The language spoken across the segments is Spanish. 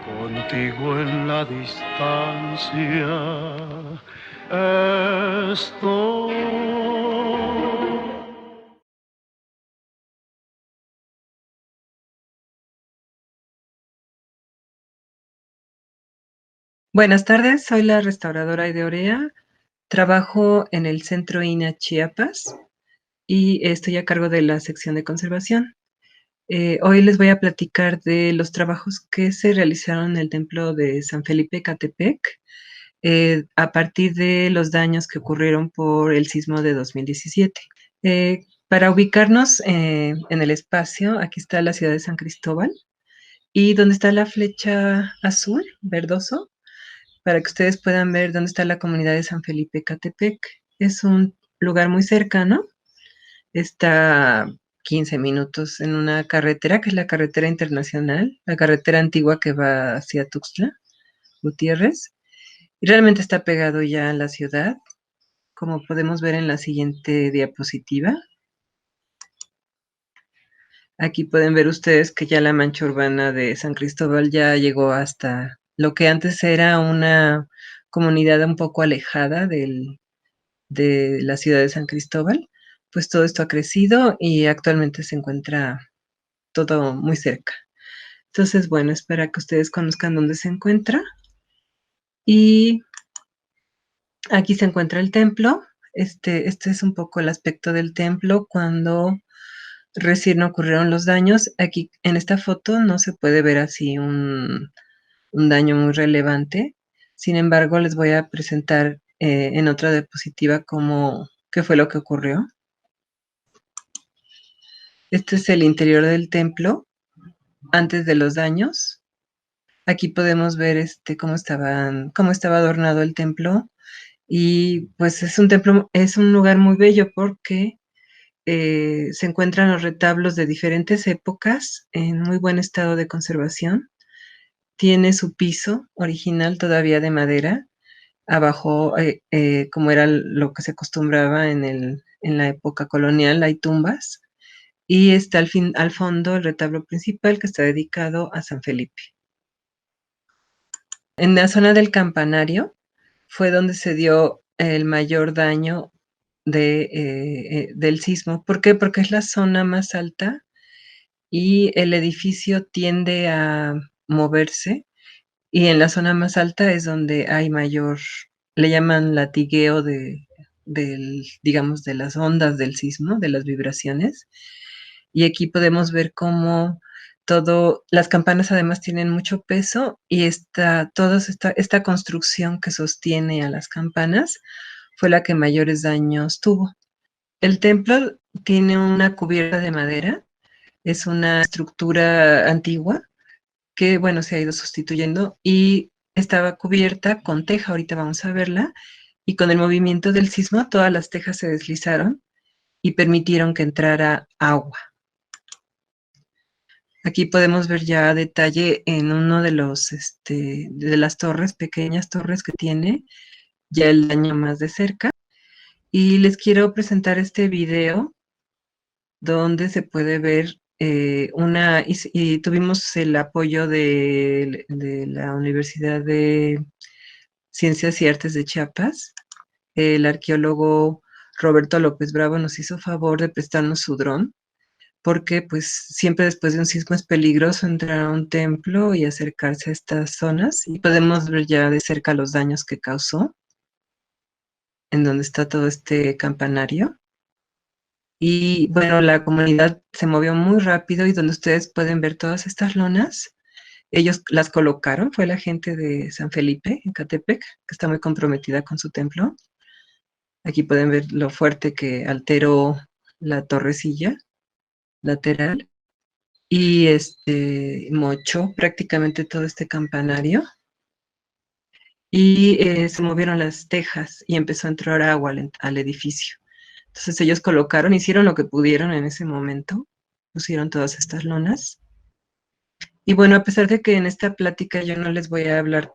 Contigo en la distancia estoy. Buenas tardes, soy la restauradora Aide Orea. Trabajo en el Centro INA Chiapas y estoy a cargo de la sección de conservación. Hoy les voy a platicar de los trabajos que se realizaron en el templo de San Felipe Catepec a partir de los daños que ocurrieron por el sismo de 2017. Para ubicarnos en el espacio, aquí está la ciudad de San Cristóbal y donde está la flecha azul, verdoso, para que ustedes puedan ver dónde está la comunidad de San Felipe Catepec. Es un lugar muy cercano, está 15 minutos en una carretera, que es la carretera internacional, la carretera antigua que va hacia Tuxtla Gutiérrez, y realmente está pegado ya a la ciudad, como podemos ver en la siguiente diapositiva. Aquí pueden ver ustedes que ya la mancha urbana de San Cristóbal ya llegó hasta lo que antes era una comunidad un poco alejada de la ciudad de San Cristóbal. Pues todo esto ha crecido y actualmente se encuentra todo muy cerca. Entonces, bueno, es para que ustedes conozcan dónde se encuentra. Y aquí se encuentra el templo. Este es un poco el aspecto del templo cuando recién ocurrieron los daños. Aquí en esta foto no se puede ver así un daño muy relevante. Sin embargo, les voy a presentar en otra diapositiva qué fue lo que ocurrió. Este es el interior del templo antes de los daños. Aquí podemos ver cómo estaba adornado el templo. Y pues es un lugar muy bello porque se encuentran los retablos de diferentes épocas en muy buen estado de conservación. Tiene su piso original todavía de madera. Abajo, como era lo que se acostumbraba en la época colonial, hay tumbas. Y está al fondo el retablo principal que está dedicado a San Felipe. En la zona del campanario fue donde se dio el mayor daño del sismo. ¿Por qué? Porque es la zona más alta y el edificio tiende a moverse y en la zona más alta es donde hay le llaman latigueo digamos, de las ondas del sismo, de las vibraciones. Y aquí podemos ver cómo las campanas además tienen mucho peso y esta construcción que sostiene a las campanas fue la que mayores daños tuvo. El templo tiene una cubierta de madera, es una estructura antigua que, bueno, se ha ido sustituyendo y estaba cubierta con teja, ahorita vamos a verla, y con el movimiento del sismo todas las tejas se deslizaron y permitieron que entrara agua. Aquí podemos ver ya a detalle en uno de las torres, pequeñas torres que tiene, ya el daño más de cerca. Y les quiero presentar este video donde se puede ver y tuvimos el apoyo de la Universidad de Ciencias y Artes de Chiapas. El arqueólogo Roberto López Bravo nos hizo favor de prestarnos su dron porque pues siempre después de un sismo es peligroso entrar a un templo y acercarse a estas zonas y podemos ver ya de cerca los daños que causó en donde está todo este campanario. Y bueno, la comunidad se movió muy rápido y donde ustedes pueden ver todas estas lonas, ellos las colocaron, fue la gente de San Felipe en Catepec, que está muy comprometida con su templo. Aquí pueden ver lo fuerte que alteró la torrecilla lateral y mochó prácticamente todo este campanario y se movieron las tejas y empezó a entrar agua al edificio. Entonces ellos hicieron lo que pudieron en ese momento, pusieron todas estas lonas. Y bueno, a pesar de que en esta plática yo no les voy a hablar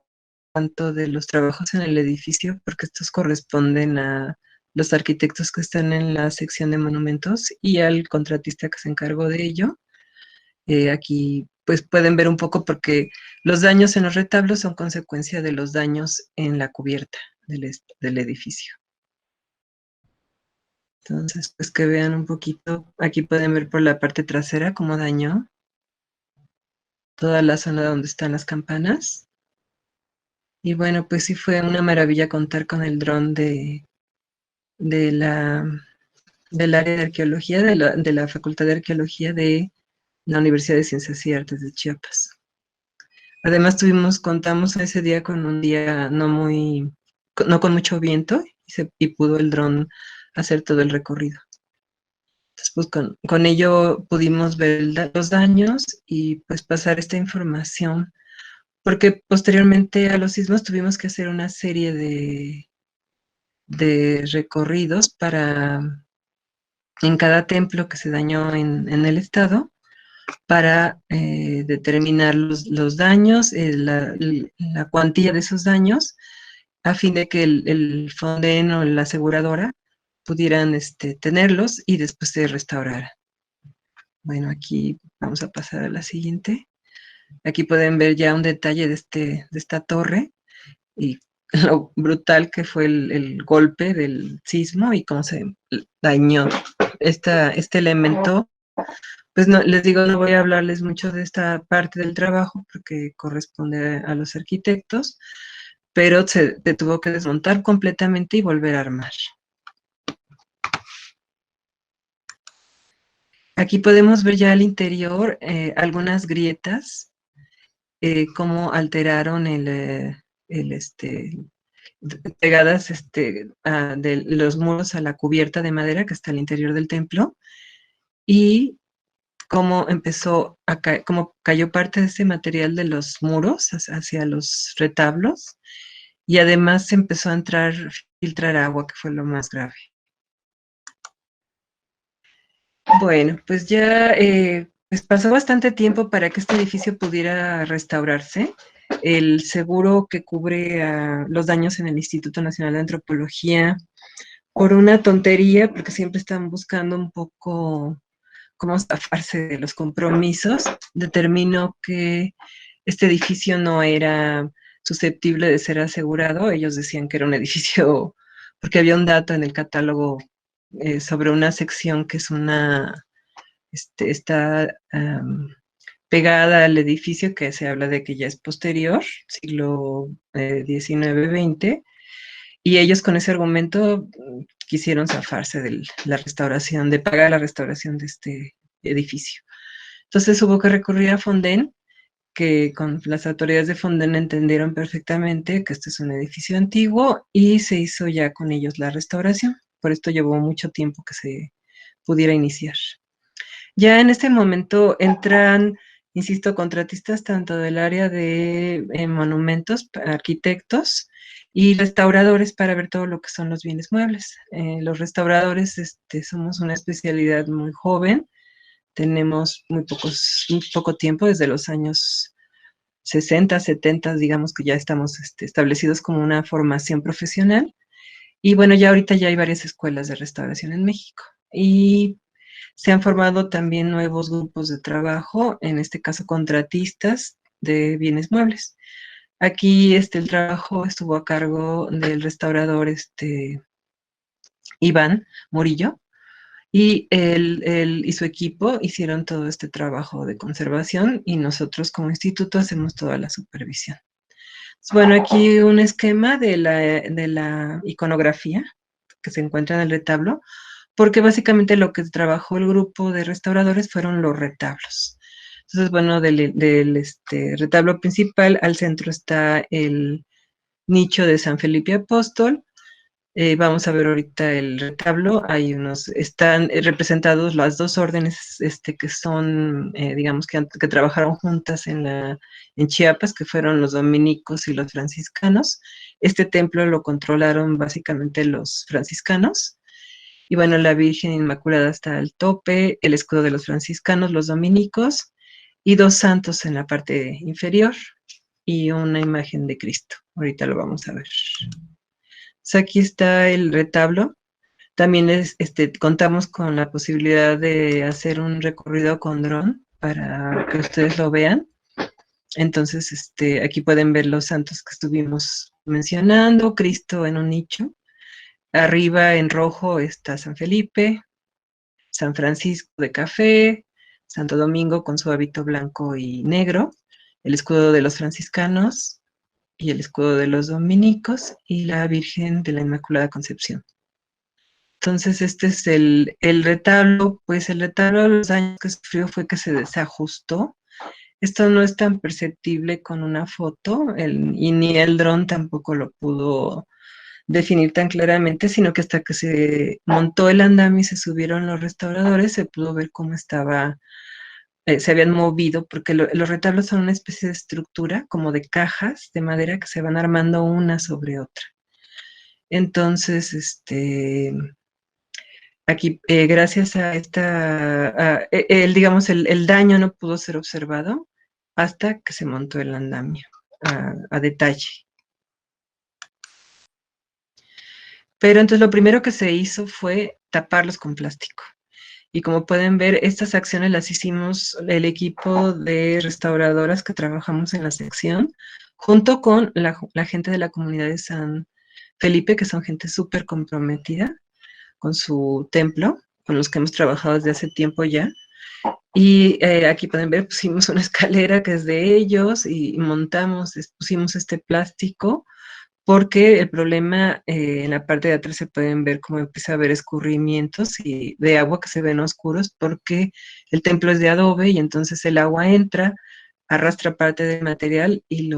tanto de los trabajos en el edificio, porque estos corresponden a los arquitectos que están en la sección de monumentos y al contratista que se encargó de ello. Aquí pues pueden ver un poco porque los daños en los retablos son consecuencia de los daños en la cubierta del edificio. Entonces, pues que vean un poquito, aquí pueden ver por la parte trasera cómo dañó toda la zona donde están las campanas. Y bueno, pues sí fue una maravilla contar con el dron de la, del área de arqueología, de la Facultad de Arqueología de la Universidad de Ciencias y Artes de Chiapas. Además contamos ese día con un día no con mucho viento y pudo el dron hacer todo el recorrido. Entonces, pues con ello pudimos ver los daños y pues pasar esta información, porque posteriormente a los sismos tuvimos que hacer una serie de recorridos en cada templo que se dañó en el estado, para determinar los daños, la cuantía de esos daños, a fin de que el Fonden o la aseguradora pudieran tenerlos y después se restaurara. Bueno, aquí vamos a pasar a la siguiente. Aquí pueden ver ya un detalle de esta torre y lo brutal que fue el golpe del sismo y cómo se dañó este elemento. Pues no, les digo, no voy a hablarles mucho de esta parte del trabajo porque corresponde a los arquitectos, pero se tuvo que desmontar completamente y volver a armar. Aquí podemos ver ya al interior algunas grietas, cómo alteraron pegadas de los muros a la cubierta de madera que está al interior del templo, y cómo cómo cayó parte de ese material de los muros hacia los retablos, y además se empezó a filtrar agua, que fue lo más grave. Bueno, pues ya pues pasó bastante tiempo para que este edificio pudiera restaurarse. El seguro que cubre los daños en el Instituto Nacional de Antropología, por una tontería, porque siempre están buscando un poco cómo zafarse de los compromisos, determinó que este edificio no era susceptible de ser asegurado. Ellos decían que era un edificio, porque había un dato en el catálogo sobre una sección que es está pegada al edificio, que se habla de que ya es posterior, siglo XIX-XX, y ellos con ese argumento quisieron zafarse de la restauración, de pagar la restauración de este edificio. Entonces hubo que recurrir a Fonden, que con las autoridades de Fonden entendieron perfectamente que este es un edificio antiguo y se hizo ya con ellos la restauración. Por esto llevó mucho tiempo que se pudiera iniciar. Ya en este momento entran, insisto, contratistas tanto del área de monumentos, arquitectos y restauradores para ver todo lo que son los bienes muebles. Los restauradores somos una especialidad muy joven, tenemos muy poco tiempo, desde los años 60, 70, digamos que ya estamos establecidos como una formación profesional. Y bueno, ya ahorita ya hay varias escuelas de restauración en México. Y se han formado también nuevos grupos de trabajo, en este caso contratistas de bienes muebles. Aquí el trabajo estuvo a cargo del restaurador Iván Murillo, y él y su equipo hicieron todo este trabajo de conservación y nosotros como instituto hacemos toda la supervisión. Bueno, aquí un esquema de la iconografía que se encuentra en el retablo, porque básicamente lo que trabajó el grupo de restauradores fueron los retablos. Entonces, bueno, del retablo principal al centro está el nicho de San Felipe Apóstol. Vamos a ver ahorita el retablo. Están representados las dos órdenes que son, digamos, que trabajaron juntas en Chiapas, que fueron los dominicos y los franciscanos. Este templo lo controlaron básicamente los franciscanos. Y bueno, la Virgen Inmaculada está al tope, el escudo de los franciscanos, los dominicos, y dos santos en la parte inferior, y una imagen de Cristo. Ahorita lo vamos a ver. Aquí está el retablo. También contamos con la posibilidad de hacer un recorrido con dron para que ustedes lo vean. Entonces, aquí pueden ver los santos que estuvimos mencionando, Cristo en un nicho. Arriba en rojo está San Felipe, San Francisco de café, Santo Domingo con su hábito blanco y negro, el escudo de los franciscanos y el escudo de los dominicos y la Virgen de la Inmaculada Concepción. Entonces, este es el retablo. Pues el retablo, los daños que sufrió fue que se desajustó. Esto no es tan perceptible con una foto, y ni el dron tampoco lo pudo definir tan claramente, sino que hasta que se montó el andamio y se subieron los restauradores, se pudo ver cómo estaba, se habían movido, porque los retablos son una especie de estructura, como de cajas de madera que se van armando una sobre otra. Entonces, aquí, gracias a digamos, el daño no pudo ser observado hasta que se montó el andamio a detalle. Pero entonces lo primero que se hizo fue taparlos con plástico. Y como pueden ver, estas acciones las hicimos el equipo de restauradoras que trabajamos en la sección, junto con la gente de la comunidad de San Felipe, que son gente súper comprometida con su templo, con los que hemos trabajado desde hace tiempo ya. Y aquí pueden ver, pusimos una escalera que es de ellos y pusimos este plástico, porque el problema, en la parte de atrás se pueden ver cómo empieza a haber escurrimientos y de agua que se ven oscuros, porque el templo es de adobe y entonces el agua entra, arrastra parte del material y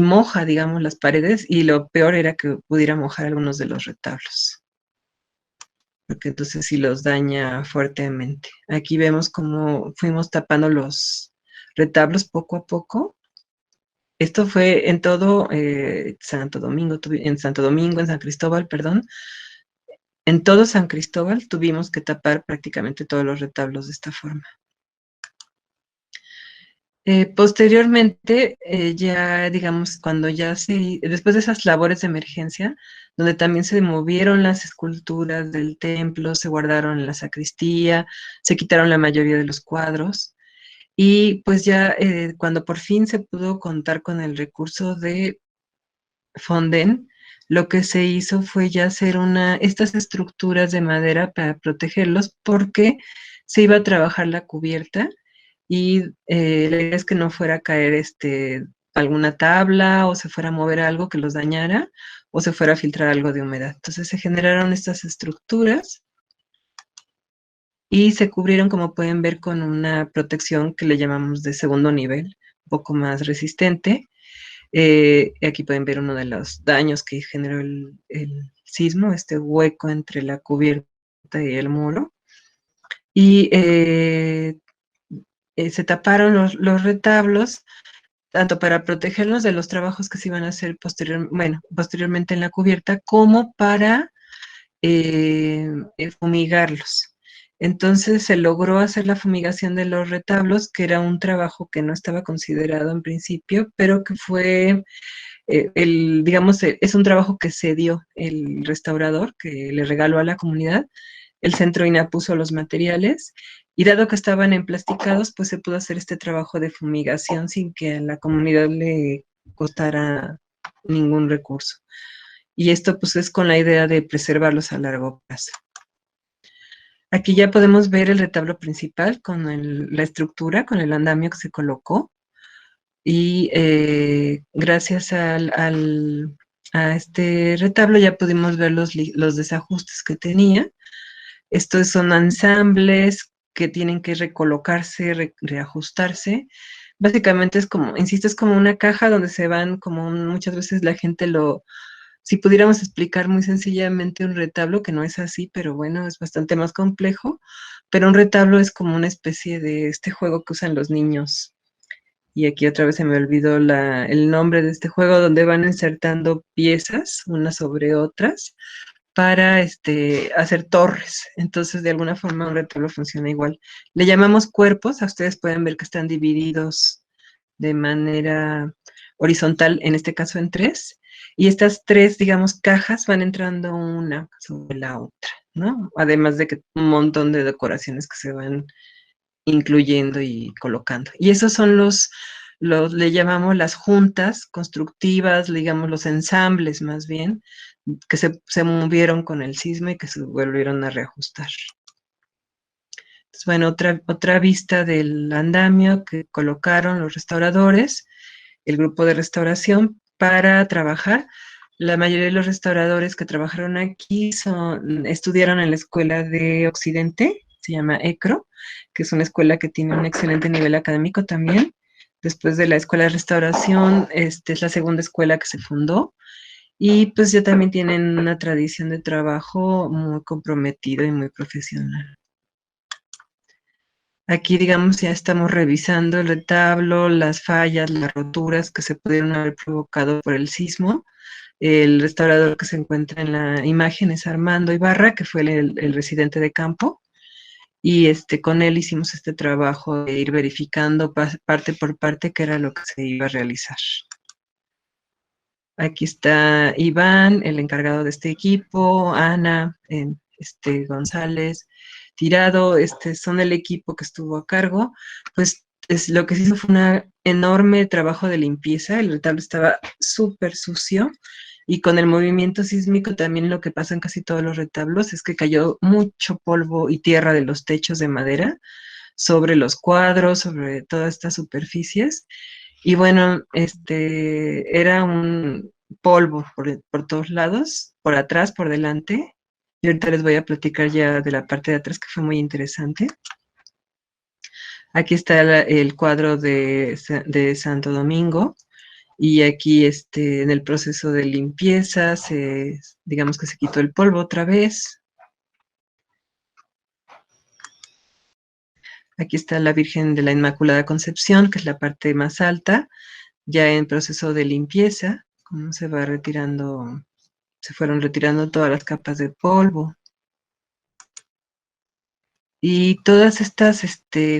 moja, digamos, las paredes, y lo peor era que pudiera mojar algunos de los retablos, porque entonces sí los daña fuertemente. Aquí vemos cómo fuimos tapando los retablos poco a poco. Esto fue en todo Santo Domingo, en Santo Domingo, en San Cristóbal, perdón. En todo San Cristóbal tuvimos que tapar prácticamente todos los retablos de esta forma. Posteriormente, ya digamos, después de esas labores de emergencia, donde también se movieron las esculturas del templo, se guardaron en la sacristía, se quitaron la mayoría de los cuadros, y pues ya cuando por fin se pudo contar con el recurso de Fonden, lo que se hizo fue ya hacer estas estructuras de madera para protegerlos, porque se iba a trabajar la cubierta y la idea es que no fuera a caer alguna tabla o se fuera a mover algo que los dañara o se fuera a filtrar algo de humedad. Entonces se generaron estas estructuras y se cubrieron, como pueden ver, con una protección que le llamamos de segundo nivel, un poco más resistente. Aquí pueden ver uno de los daños que generó el sismo, este hueco entre la cubierta y el muro. Y se taparon los retablos, tanto para protegerlos de los trabajos que se iban a hacer posteriormente en la cubierta, como para fumigarlos. Entonces se logró hacer la fumigación de los retablos, que era un trabajo que no estaba considerado en principio, pero que fue, digamos, es un trabajo que se dio el restaurador, que le regaló a la comunidad. El centro INAH puso los materiales y dado que estaban emplasticados, pues se pudo hacer este trabajo de fumigación sin que a la comunidad le costara ningún recurso. Y esto pues es con la idea de preservarlos a largo plazo. Aquí ya podemos ver el retablo principal con la estructura, con el andamio que se colocó. Y gracias a este retablo ya pudimos ver los desajustes que tenía. Estos son ensambles que tienen que recolocarse, reajustarse. Básicamente es como, insisto, es como una caja donde se van, como muchas veces la gente si pudiéramos explicar muy sencillamente un retablo, que no es así, pero bueno, es bastante más complejo, pero un retablo es como una especie de este juego que usan los niños. Y aquí otra vez se me olvidó el nombre de este juego, donde van insertando piezas unas sobre otras para hacer torres. Entonces, de alguna forma, un retablo funciona igual. Le llamamos cuerpos. A ustedes pueden ver que están divididos de manera horizontal, en este caso en tres. Y estas tres, digamos, cajas van entrando una sobre la otra, ¿no? Además de que un montón de decoraciones que se van incluyendo y colocando. Y esos son le llamamos las juntas constructivas, digamos los ensambles más bien, que se movieron con el sismo y que se volvieron a reajustar. Entonces, bueno, otra vista del andamio que colocaron los restauradores, el grupo de restauración para trabajar. La mayoría de los restauradores que trabajaron aquí estudiaron en la Escuela de Occidente, se llama ECRO, que es una escuela que tiene un excelente nivel académico también. Después de la Escuela de Restauración, es la segunda escuela que se fundó. Y pues ya también tienen una tradición de trabajo muy comprometido y muy profesional. Aquí, digamos, ya estamos revisando el retablo, las fallas, las roturas que se pudieron haber provocado por el sismo. El restaurador que se encuentra en la imagen es Armando Ibarra, que fue el residente de campo. Y con él hicimos este trabajo de ir verificando parte por parte qué era lo que se iba a realizar. Aquí está Iván, el encargado de este equipo, Ana, González, Tirado, son el equipo que estuvo a cargo. Pues lo que se hizo fue un enorme trabajo de limpieza, el retablo estaba súper sucio y con el movimiento sísmico también lo que pasa en casi todos los retablos es que cayó mucho polvo y tierra de los techos de madera sobre los cuadros, sobre todas estas superficies. Y bueno, era un polvo por todos lados, por atrás, por delante. Y ahorita les voy a platicar ya de la parte de atrás, que fue muy interesante. Aquí está el cuadro de Santo Domingo. Y aquí, en el proceso de limpieza, digamos que se quitó el polvo otra vez. Aquí está la Virgen de la Inmaculada Concepción, que es la parte más alta, ya en proceso de limpieza, como se va retirando, se fueron retirando todas las capas de polvo. Y todas estas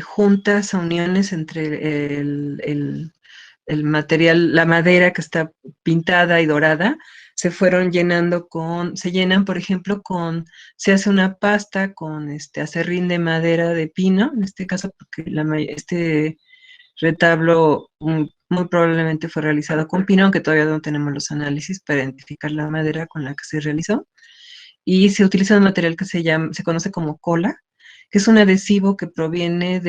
juntas, uniones entre el material, la madera que está pintada y dorada, se fueron llenando se llenan, por ejemplo, se hace una pasta con acerrín de madera de pino, en este caso, porque este retablo muy probablemente fue realizado con pino, aunque todavía no tenemos los análisis para identificar la madera con la que se realizó. Y se utiliza un material que se conoce como cola, que es un adhesivo que proviene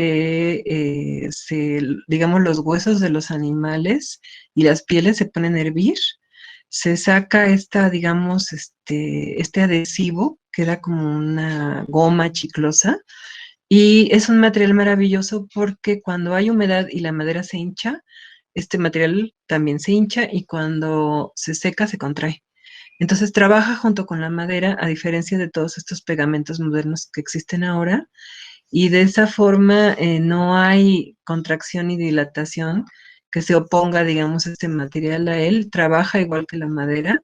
digamos, los huesos de los animales y las pieles se ponen a hervir, se saca digamos, este adhesivo, queda como una goma chiclosa, y es un material maravilloso porque cuando hay humedad y la madera se hincha, este material también se hincha y cuando se seca se contrae. Entonces trabaja junto con la madera, a diferencia de todos estos pegamentos modernos que existen ahora, y de esa forma no hay contracción y dilatación que se oponga, digamos, este material a él, trabaja igual que la madera,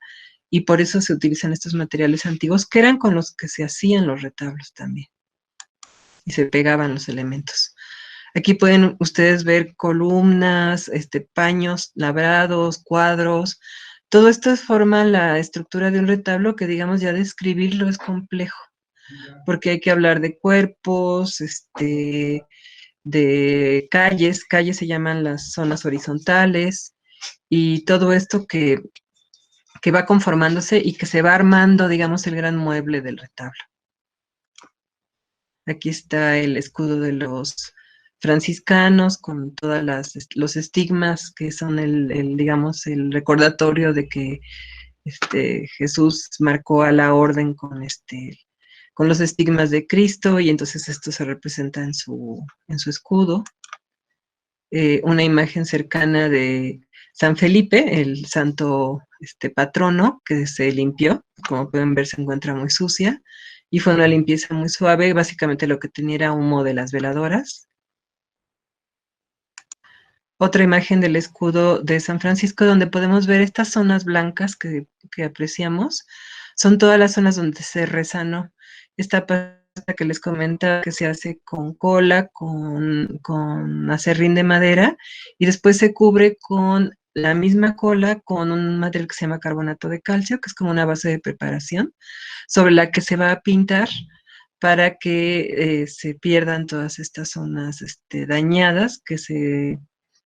y por eso se utilizan estos materiales antiguos, que eran con los que se hacían los retablos también, y se pegaban los elementos. Aquí pueden ustedes ver columnas, paños labrados, cuadros. Todo esto forma la estructura de un retablo que, digamos, ya describirlo es complejo, porque hay que hablar de cuerpos, de calles se llaman las zonas horizontales, y todo esto que va conformándose y que se va armando, digamos, el gran mueble del retablo. Aquí está el escudo de los franciscanos con todas los estigmas que son digamos, el recordatorio de que Jesús marcó a la orden con los estigmas de Cristo, y entonces esto se representa en su escudo. Una imagen cercana de San Felipe, el santo patrono, que se limpió, como pueden ver se encuentra muy sucia, y fue una limpieza muy suave, básicamente lo que tenía era humo de las veladoras. Otra imagen del escudo de San Francisco, donde podemos ver estas zonas blancas que apreciamos, son todas las zonas donde se resanó. Esta pasta que les comentaba que se hace con cola, con acerrín de madera, y después se cubre con la misma cola con un material que se llama carbonato de calcio, que es como una base de preparación, sobre la que se va a pintar para que se pierdan todas estas zonas dañadas que se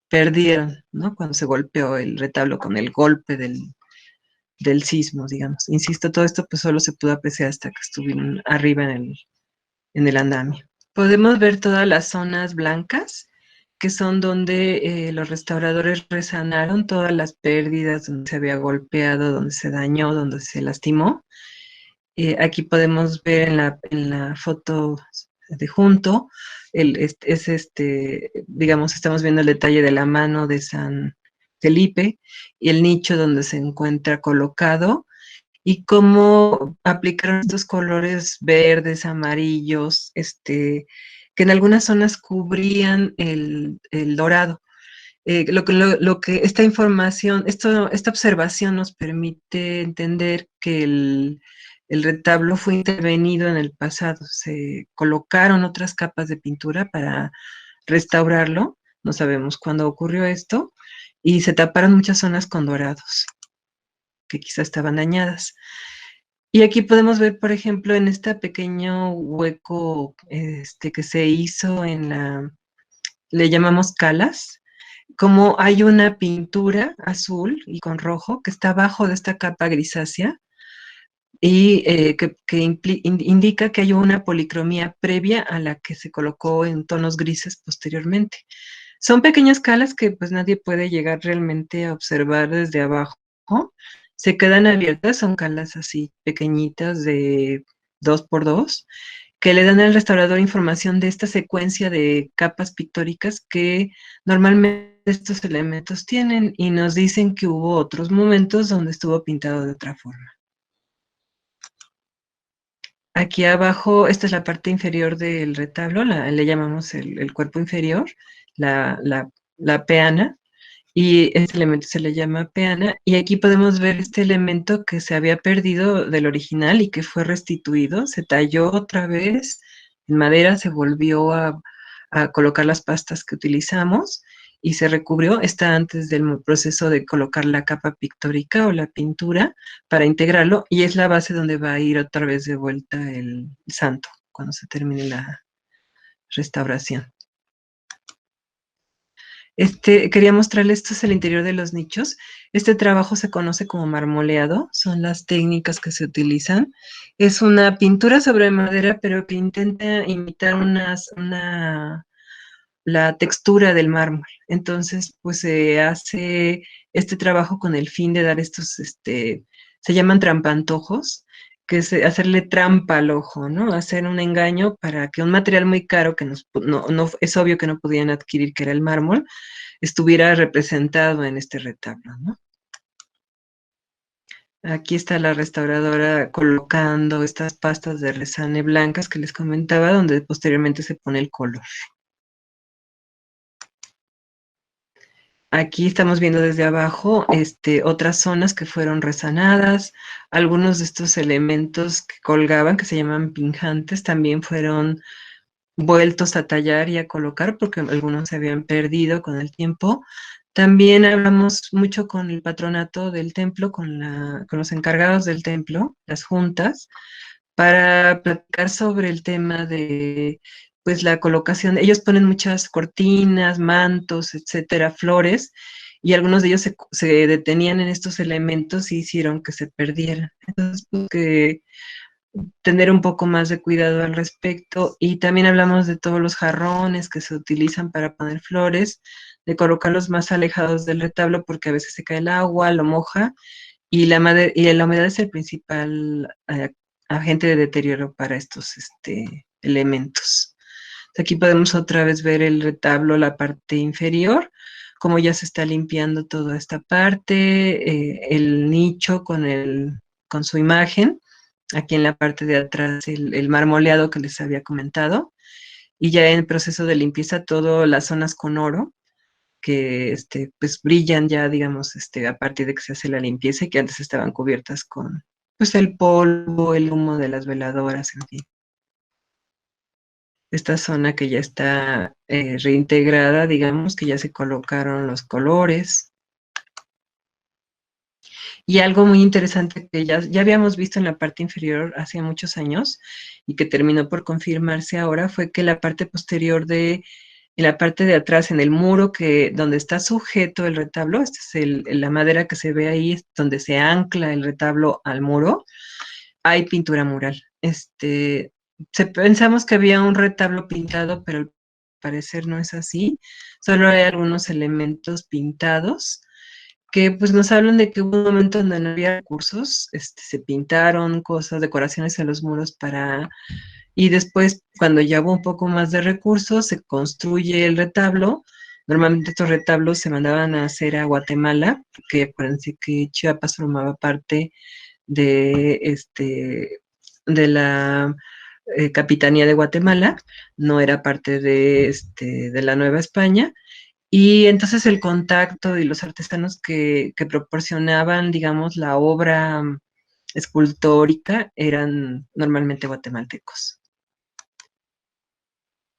perdieron, ¿no? Cuando se golpeó el retablo con el golpe del sismo, digamos. Insisto, todo esto pues solo se pudo apreciar hasta que estuvieron arriba en el andamio. Podemos ver todas las zonas blancas, que son donde los restauradores resanaron todas las pérdidas, donde se había golpeado, donde se dañó, donde se lastimó. Aquí podemos ver en la foto de junto, digamos, estamos viendo el detalle de la mano de San Felipe y el nicho donde se encuentra colocado y cómo aplicaron estos colores verdes, amarillos, que en algunas zonas cubrían el dorado. Lo que esta información, esta observación nos permite entender que el retablo fue intervenido en el pasado. Se colocaron otras capas de pintura para restaurarlo. No sabemos cuándo ocurrió esto. Y se taparon muchas zonas con dorados, que quizás estaban dañadas. Y aquí podemos ver, por ejemplo, en este pequeño hueco que se hizo le llamamos calas, como hay una pintura azul y con rojo que está abajo de esta capa grisácea y que indica que hay una policromía previa a la que se colocó en tonos grises posteriormente. Son pequeñas calas que pues nadie puede llegar realmente a observar desde abajo. Se quedan abiertas, son calas así pequeñitas de 2 por 2 que le dan al restaurador información de esta secuencia de capas pictóricas que normalmente estos elementos tienen y nos dicen que hubo otros momentos donde estuvo pintado de otra forma. Aquí abajo, esta es la parte inferior del retablo, le llamamos el cuerpo inferior, la peana, y este elemento se le llama peana, y aquí podemos ver este elemento que se había perdido del original y que fue restituido, se talló otra vez en madera, se volvió a colocar las pastas que utilizamos y se recubrió, está antes del proceso de colocar la capa pictórica o la pintura para integrarlo, y es la base donde va a ir otra vez de vuelta el santo cuando se termine la restauración. Quería mostrarles, esto es el interior de los nichos. Este trabajo se conoce como marmoleado, son las técnicas que se utilizan. Es una pintura sobre madera, pero que intenta imitar la textura del mármol. Entonces, pues se hace este trabajo con el fin de dar se llaman trampantojos, que es hacerle trampa al ojo, ¿no? Hacer un engaño para que un material muy caro que no es obvio que no podían adquirir, que era el mármol, estuviera representado en este retablo, ¿no? Aquí está la restauradora colocando estas pastas de resane blancas que les comentaba, donde posteriormente se pone el color. Aquí estamos viendo desde abajo otras zonas que fueron resanadas. Algunos de estos elementos que colgaban, que se llaman pinjantes, también fueron vueltos a tallar y a colocar porque algunos se habían perdido con el tiempo. También hablamos mucho con el patronato del templo, con los encargados del templo, las juntas, para platicar sobre el tema de pues la colocación. Ellos ponen muchas cortinas, mantos, etcétera, flores, y algunos de ellos se detenían en estos elementos y hicieron que se perdieran. Entonces, pues, que tener un poco más de cuidado al respecto. Y también hablamos de todos los jarrones que se utilizan para poner flores, de colocarlos más alejados del retablo porque a veces se cae el agua, lo moja, y la humedad es el principal agente de deterioro para estos elementos. Aquí podemos otra vez ver el retablo, la parte inferior, cómo ya se está limpiando toda esta parte, el nicho con su imagen, aquí en la parte de atrás el marmoleado que les había comentado, y ya en el proceso de limpieza todas las zonas con oro, que pues brillan ya, digamos, a partir de que se hace la limpieza y que antes estaban cubiertas con pues el polvo, el humo de las veladoras, en fin. Esta zona que ya está reintegrada, digamos, que ya se colocaron los colores. Y algo muy interesante que ya habíamos visto en la parte inferior hace muchos años y que terminó por confirmarse ahora fue que la parte posterior en la parte de atrás, en el muro donde está sujeto el retablo, esta es la madera que se ve ahí, es donde se ancla el retablo al muro, hay pintura mural. Pensamos que había un retablo pintado, pero al parecer no es así. Solo hay algunos elementos pintados que pues nos hablan de que hubo un momento donde no había recursos, se pintaron cosas, decoraciones en los muros y después cuando ya hubo un poco más de recursos, se construye el retablo. Normalmente estos retablos se mandaban a hacer a Guatemala, porque acuérdense que Chiapas formaba parte de, de la Capitanía de Guatemala, no era parte de la Nueva España, y entonces el contacto y los artesanos que proporcionaban, digamos, la obra escultórica eran normalmente guatemaltecos.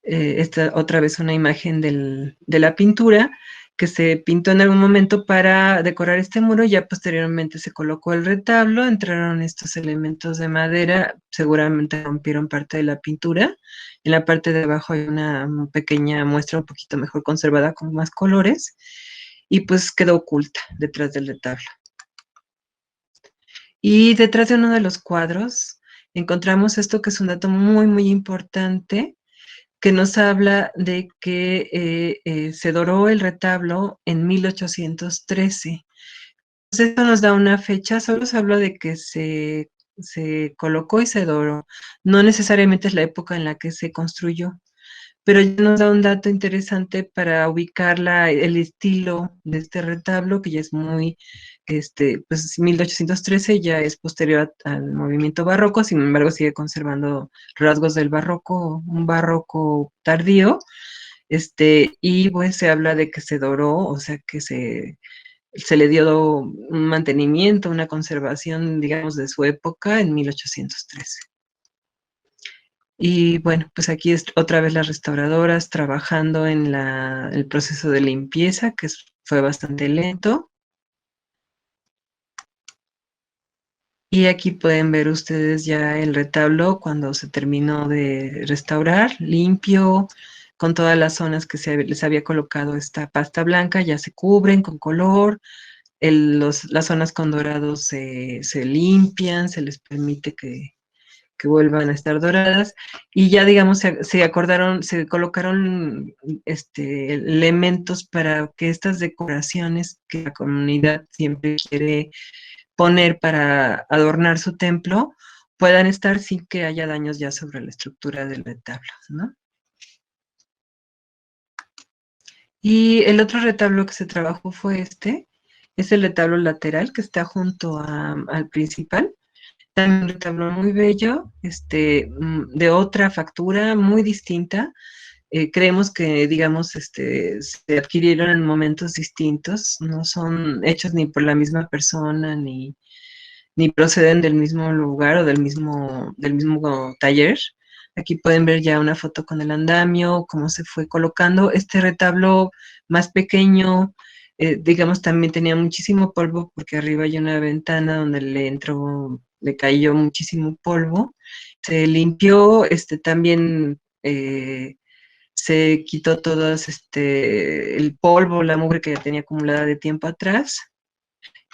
Esta otra vez una imagen de la pintura que se pintó en algún momento para decorar este muro, ya posteriormente se colocó el retablo, entraron estos elementos de madera, seguramente rompieron parte de la pintura. En la parte de abajo hay una pequeña muestra un poquito mejor conservada con más colores y pues quedó oculta detrás del retablo. Y detrás de uno de los cuadros encontramos esto que es un dato muy, muy importante, que nos habla de que se doró el retablo en 1813. Entonces, esto nos da una fecha, solo se habla de que se colocó y se doró. No necesariamente es la época en la que se construyó, pero ya nos da un dato interesante para ubicar el estilo de este retablo, que ya es muy, pues 1813 ya es posterior al movimiento barroco, sin embargo sigue conservando rasgos del barroco, un barroco tardío, y pues se habla de que se doró, o sea que se le dio un mantenimiento, una conservación, digamos, de su época en 1813. Y bueno, pues aquí es otra vez las restauradoras trabajando en el proceso de limpieza, fue bastante lento. Y aquí pueden ver ustedes ya el retablo cuando se terminó de restaurar, limpio, con todas las zonas que les había colocado esta pasta blanca, ya se cubren con color, las zonas con dorados se limpian, se les permite que vuelvan a estar doradas y ya digamos se acordaron, se colocaron elementos para que estas decoraciones que la comunidad siempre quiere poner para adornar su templo puedan estar sin que haya daños ya sobre la estructura del retablo, ¿no? Y el otro retablo que se trabajó fue es el retablo lateral que está junto al principal. También un retablo muy bello, de otra factura muy distinta. Creemos que, digamos, se adquirieron en momentos distintos, no son hechos ni por la misma persona, ni proceden del mismo lugar o del mismo taller. Aquí pueden ver ya una foto con el andamio, cómo se fue colocando. Este retablo más pequeño, digamos, también tenía muchísimo polvo porque arriba hay una ventana donde le cayó muchísimo polvo. Se limpió, también se quitó todo el polvo, la mugre que ya tenía acumulada de tiempo atrás.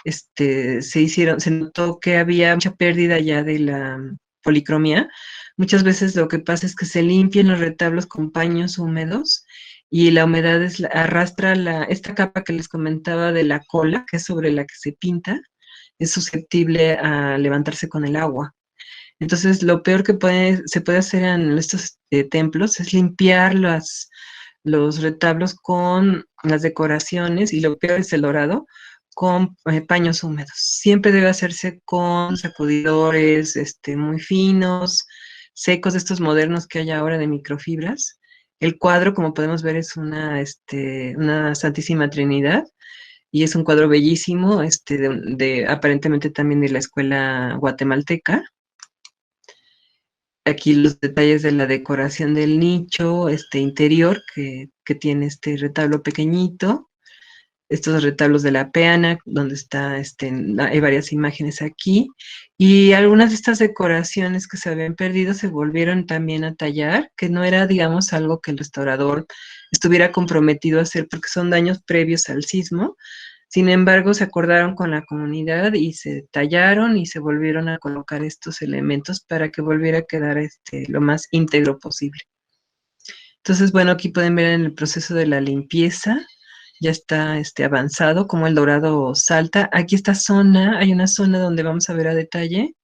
Se notó que había mucha pérdida ya de la policromía. Muchas veces lo que pasa es que se limpian los retablos con paños húmedos y la humedad arrastra esta capa que les comentaba de la cola, que es sobre la que se pinta, es susceptible a levantarse con el agua. Entonces, lo peor que se puede hacer en estos templos es limpiar los retablos con las decoraciones y lo peor es el dorado con paños húmedos. Siempre debe hacerse con sacudidores muy finos, secos, de estos modernos que hay ahora de microfibras. El cuadro, como podemos ver, es una Santísima Trinidad y es un cuadro bellísimo, aparentemente también de la escuela guatemalteca. Aquí los detalles de la decoración del nicho interior que tiene este retablo pequeñito. estos retablos de la peana, donde está, hay varias imágenes aquí, y algunas de estas decoraciones que se habían perdido se volvieron también a tallar, que no era, digamos, algo que el restaurador estuviera comprometido a hacer, porque son daños previos al sismo. Sin embargo, se acordaron con la comunidad y se tallaron y se volvieron a colocar estos elementos para que volviera a quedar lo más íntegro posible. Entonces, bueno, aquí pueden ver en el proceso de la limpieza, ya está avanzado, como el dorado salta. Aquí esta zona, hay una zona donde vamos a ver a detalle,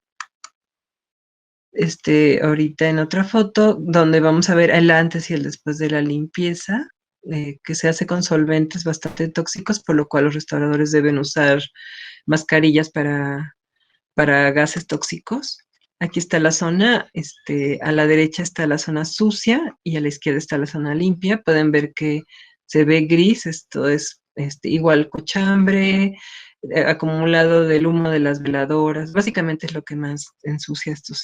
ahorita en otra foto, donde vamos a ver el antes y el después de la limpieza, que se hace con solventes bastante tóxicos, por lo cual los restauradores deben usar mascarillas para gases tóxicos. Aquí está la zona, a la derecha está la zona sucia y a la izquierda está la zona limpia. Pueden ver que se ve gris, esto es igual cochambre, acumulado del humo de las veladoras. Básicamente es lo que más ensucia estos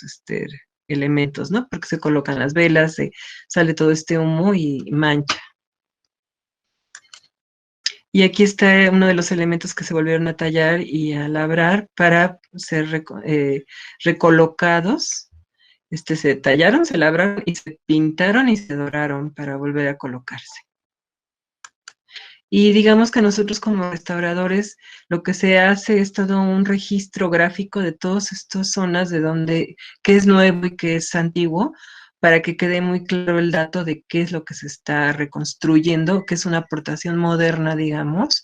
elementos, ¿no? Porque se colocan las velas, sale todo este humo y mancha. Y aquí está uno de los elementos que se volvieron a tallar y a labrar para ser recolocados. Se tallaron, se labraron y se pintaron y se doraron para volver a colocarse. Y digamos que nosotros como restauradores lo que se hace es todo un registro gráfico de todas estas zonas de donde, qué es nuevo y qué es antiguo, para que quede muy claro el dato de qué es lo que se está reconstruyendo, qué es una aportación moderna, digamos.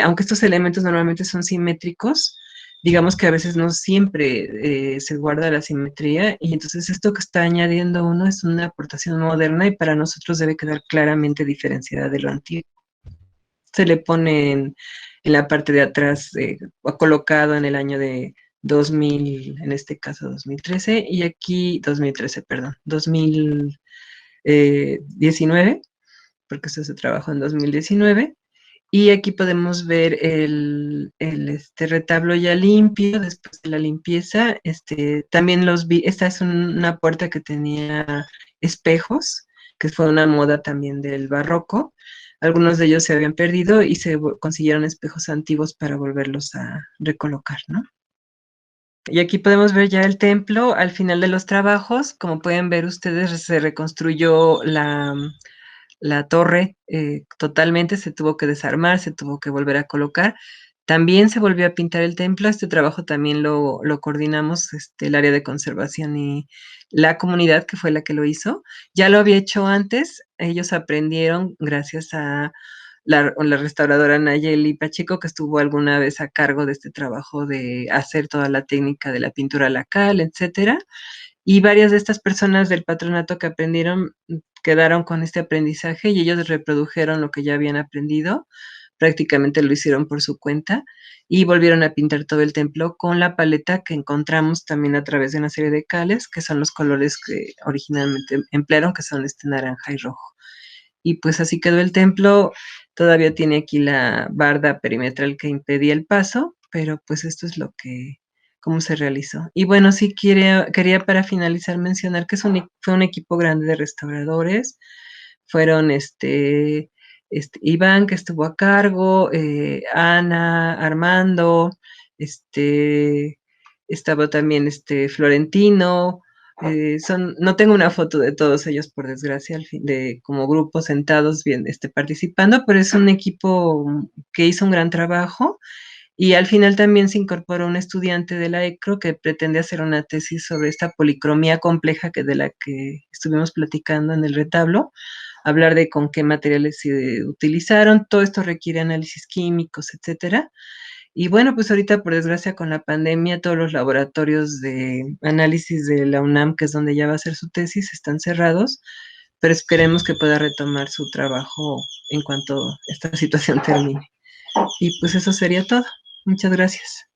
Aunque estos elementos normalmente son simétricos, digamos que a veces no siempre se guarda la simetría, y entonces esto que está añadiendo uno es una aportación moderna y para nosotros debe quedar claramente diferenciada de lo antiguo. Se le pone en la parte de atrás, colocado en el año de 2000, en este caso 2013, y aquí 2013, perdón, 2019, porque esto se trabajó en 2019. Y aquí podemos ver el retablo ya limpio, después de la limpieza. También esta es una puerta que tenía espejos, que fue una moda también del barroco. Algunos de ellos se habían perdido y se consiguieron espejos antiguos para volverlos a recolocar, ¿no? Y aquí podemos ver ya el templo al final de los trabajos. Como pueden ver ustedes, se reconstruyó la torre totalmente, se tuvo que desarmar, se tuvo que volver a colocar. También se volvió a pintar el templo. Este trabajo también lo coordinamos, el área de conservación y la comunidad, que fue la que lo hizo. Ya lo había hecho antes, ellos aprendieron gracias a la restauradora Nayeli Pacheco, que estuvo alguna vez a cargo de este trabajo de hacer toda la técnica de la pintura lacal, etcétera. Y varias de estas personas del patronato que aprendieron quedaron con este aprendizaje y ellos reprodujeron lo que ya habían aprendido, prácticamente lo hicieron por su cuenta y volvieron a pintar todo el templo con la paleta que encontramos también a través de una serie de cales, que son los colores que originalmente emplearon, que son naranja y rojo. Y pues así quedó el templo. Todavía tiene aquí la barda perimetral que impedía el paso, pero pues esto es cómo se realizó. Y bueno, sí quería para finalizar mencionar que fue un equipo grande de restauradores. Fueron Iván, que estuvo a cargo, Ana, Armando, estaba también Florentino. No tengo una foto de todos ellos, por desgracia, al fin, como grupos sentados bien, participando, pero es un equipo que hizo un gran trabajo. Y al final también se incorporó un estudiante de la ECRO que pretende hacer una tesis sobre esta policromía compleja de la que estuvimos platicando en el retablo, hablar de con qué materiales se utilizaron. Todo esto requiere análisis químicos, etcétera. Y bueno, pues ahorita, por desgracia, con la pandemia, todos los laboratorios de análisis de la UNAM, que es donde ya va a hacer su tesis, están cerrados, pero esperemos que pueda retomar su trabajo en cuanto esta situación termine. Y pues eso sería todo. Muchas gracias.